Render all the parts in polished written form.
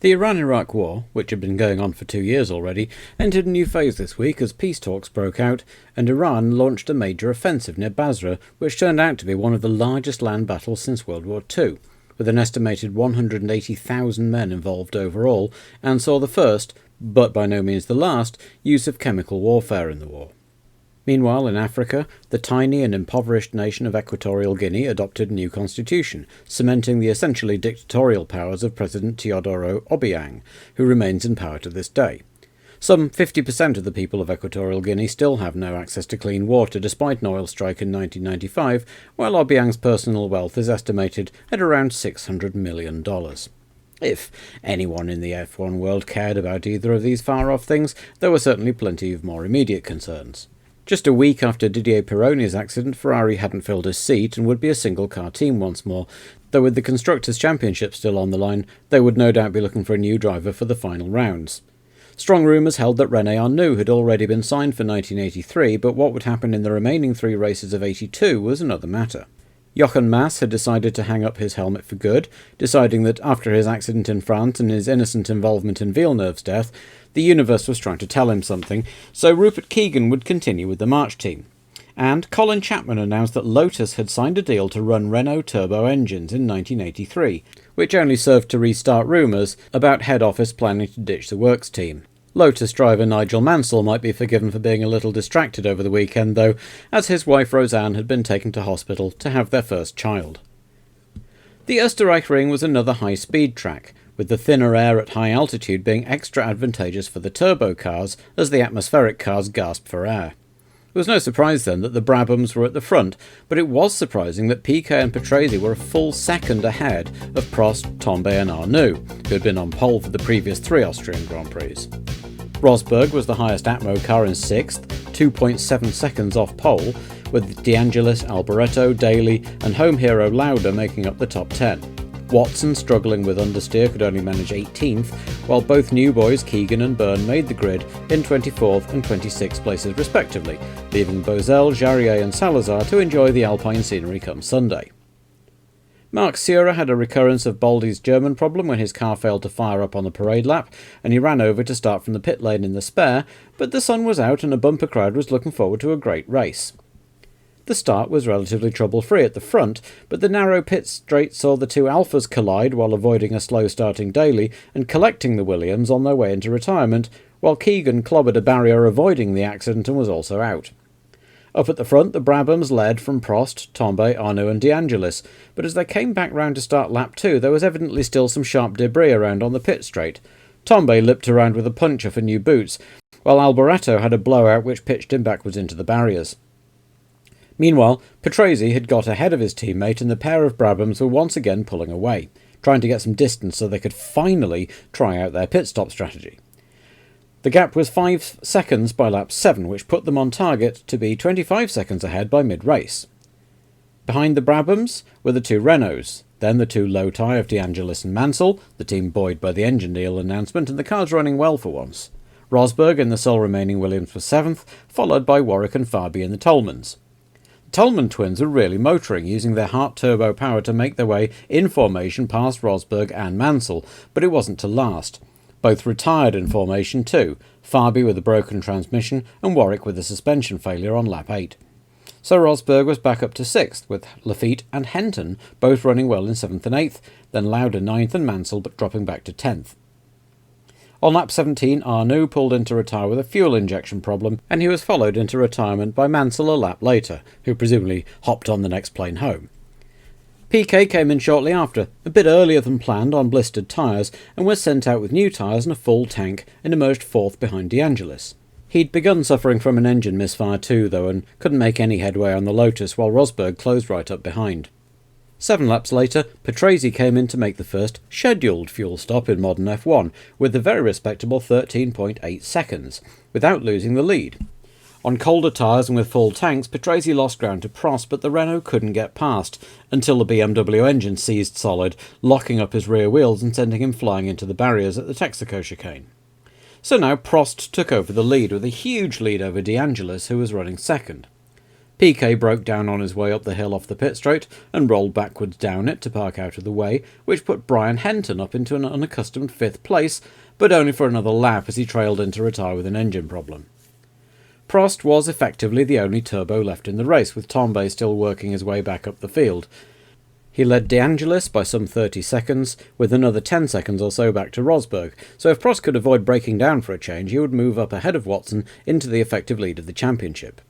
The Iran-Iraq War, which had been going on for 2 years already, entered a new phase this week as peace talks broke out, and Iran launched a major offensive near Basra, which turned out to be one of the largest land battles since World War II, with an estimated 180,000 men involved overall, and saw the first, but by no means the last, use of chemical warfare in the war. Meanwhile, in Africa, the tiny and impoverished nation of Equatorial Guinea adopted a new constitution, cementing the essentially dictatorial powers of President Teodoro Obiang, who remains in power to this day. Some 50% of the people of Equatorial Guinea still have no access to clean water despite an oil strike in 1995, while Obiang's personal wealth is estimated at around $600 million. If anyone in the F1 world cared about either of these far-off things, there were certainly plenty of more immediate concerns. Just a week after Didier Pironi's accident, Ferrari hadn't filled his seat and would be a single-car team once more, though with the Constructors' Championship still on the line, they would no doubt be looking for a new driver for the final rounds. Strong rumours held that René Arnoux had already been signed for 1983, but what would happen in the remaining 3 races of 82 was another matter. Jochen Mass had decided to hang up his helmet for good, deciding that after his accident in France and his innocent involvement in Villeneuve's death, the universe was trying to tell him something, so Rupert Keegan would continue with the March team. And Colin Chapman announced that Lotus had signed a deal to run Renault turbo engines in 1983, which only served to restart rumours about head office planning to ditch the works team. Lotus driver Nigel Mansell might be forgiven for being a little distracted over the weekend, though, as his wife Roseanne had been taken to hospital to have their first child. The Österreichring was another high-speed track, with the thinner air at high altitude being extra advantageous for the turbo cars as the atmospheric cars gasped for air. It was no surprise then that the Brabhams were at the front, but it was surprising that Piquet and Patrese were a full second ahead of Prost, Tombe and Arnoux, who had been on pole for the previous 3 Austrian Grand Prix. Rosberg was the highest Atmo car in 6th, 2.7 seconds off pole, with De Angelis, Alboreto, Daly and home hero Lauda making up the top 10. Watson, struggling with understeer, could only manage 18th, while both new boys Keegan and Byrne made the grid in 24th and 26th places respectively, leaving Bozell, Jarier and Salazar to enjoy the Alpine scenery come Sunday. Marc Surer had a recurrence of Baldy's German problem when his car failed to fire up on the parade lap, and he ran over to start from the pit lane in the spare, but the sun was out and a bumper crowd was looking forward to a great race. The start was relatively trouble-free at the front, but the narrow pit straight saw the 2 Alphas collide while avoiding a slow-starting Daly and collecting the Williams on their way into retirement, while Keegan clobbered a barrier avoiding the accident and was also out. Up at the front, the Brabhams led from Prost, Tombe, Arnoux and De Angelis, but as they came back round to start lap 2, there was evidently still some sharp debris around on the pit straight. Tombe lipped around with a puncture for new boots, while Alboreto had a blowout which pitched him backwards into the barriers. Meanwhile, Patrese had got ahead of his teammate and the pair of Brabhams were once again pulling away, trying to get some distance so they could finally try out their pit stop strategy. The gap was 5 seconds by lap 7, which put them on target to be 25 seconds ahead by mid-race. Behind the Brabhams were the 2 Renaults, then the 2 Loti of De Angelis and Mansell, the team buoyed by the engine deal announcement, and the cars running well for once. Rosberg and the sole remaining Williams were 7th, followed by Warwick and Fabi in the Tollmans. The Tollman twins were really motoring, using their Hart turbo power to make their way in formation past Rosberg and Mansell, but it wasn't to last. Both retired in formation too, Fabi with a broken transmission and Warwick with a suspension failure on lap 8. So Rosberg was back up to 6th, with Lafitte and Henton both running well in 7th and 8th, then Lauda 9th and Mansell but dropping back to 10th. On lap 17, Arnoux pulled in to retire with a fuel injection problem, and he was followed into retirement by Mansell a lap later, who presumably hopped on the next plane home. Piquet came in shortly after, a bit earlier than planned on blistered tyres, and was sent out with new tyres and a full tank, and emerged 4th behind De Angelis. He'd begun suffering from an engine misfire too, though, and couldn't make any headway on the Lotus, while Rosberg closed right up behind. 7 laps later, Patrese came in to make the first scheduled fuel stop in modern F1, with the very respectable 13.8 seconds, without losing the lead. On colder tyres and with full tanks, Patrese lost ground to Prost, but the Renault couldn't get past, until the BMW engine seized solid, locking up his rear wheels and sending him flying into the barriers at the Texaco chicane. So now Prost took over the lead, with a huge lead over De Angelis, who was running second. Piquet broke down on his way up the hill off the pit straight and rolled backwards down it to park out of the way, which put Brian Henton up into an unaccustomed 5th place, but only for another lap as he trailed in to retire with an engine problem. Prost was effectively the only turbo left in the race, with Tambay still working his way back up the field. He led De Angelis by some 30 seconds, with another 10 seconds or so back to Rosberg, so if Prost could avoid breaking down for a change, he would move up ahead of Watson into the effective lead of the championship.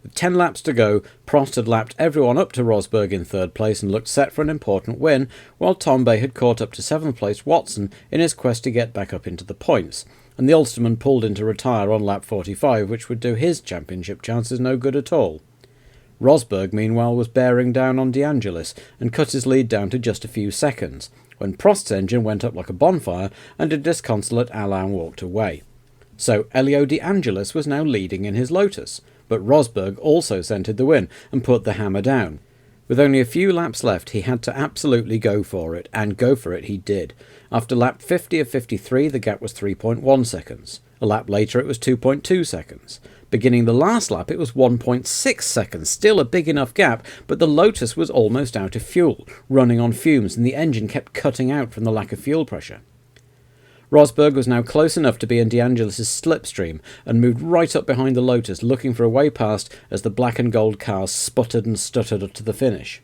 With 10 laps to go, Prost had lapped everyone up to Rosberg in 3rd place and looked set for an important win, while Tambay had caught up to 7th place Watson in his quest to get back up into the points, and the Ulsterman pulled in to retire on lap 45, which would do his championship chances no good at all. Rosberg, meanwhile, was bearing down on De Angelis and cut his lead down to just a few seconds, when Prost's engine went up like a bonfire and a disconsolate Alain walked away. So Elio De Angelis was now leading in his Lotus, but Rosberg also scented the win and put the hammer down. With only a few laps left, he had to absolutely go for it, and go for it he did. After lap 50 of 53, the gap was 3.1 seconds. A lap later, it was 2.2 seconds. Beginning the last lap, it was 1.6 seconds, still a big enough gap, but the Lotus was almost out of fuel, running on fumes, and the engine kept cutting out from the lack of fuel pressure. Rosberg was now close enough to be in De Angelis' slipstream and moved right up behind the Lotus, looking for a way past as the black and gold cars sputtered and stuttered to the finish.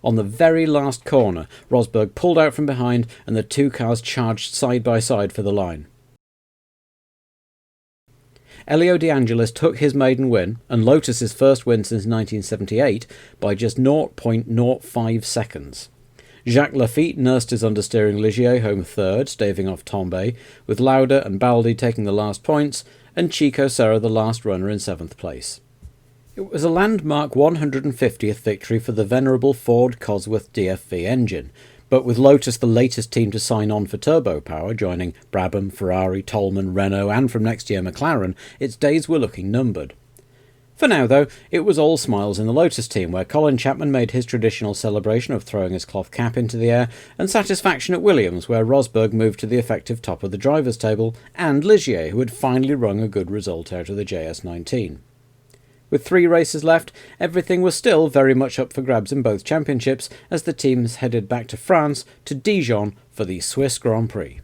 On the very last corner, Rosberg pulled out from behind and the two cars charged side by side for the line. Elio De Angelis took his maiden win, and Lotus's first win since 1978, by just 0.05 seconds. Jacques Laffite nursed his understeering Ligier home 3rd, staving off Tambay, with Lauda and Baldi taking the last points, and Chico Serra the last runner in 7th place. It was a landmark 150th victory for the venerable Ford Cosworth DFV engine, but with Lotus the latest team to sign on for turbo power, joining Brabham, Ferrari, Toleman, Renault and from next year McLaren, its days were looking numbered. For now, though, it was all smiles in the Lotus team, where Colin Chapman made his traditional celebration of throwing his cloth cap into the air, and satisfaction at Williams, where Rosberg moved to the effective top of the drivers' table, and Ligier, who had finally wrung a good result out of the JS19. With 3 races left, everything was still very much up for grabs in both championships as the teams headed back to France, to Dijon, for the Swiss Grand Prix.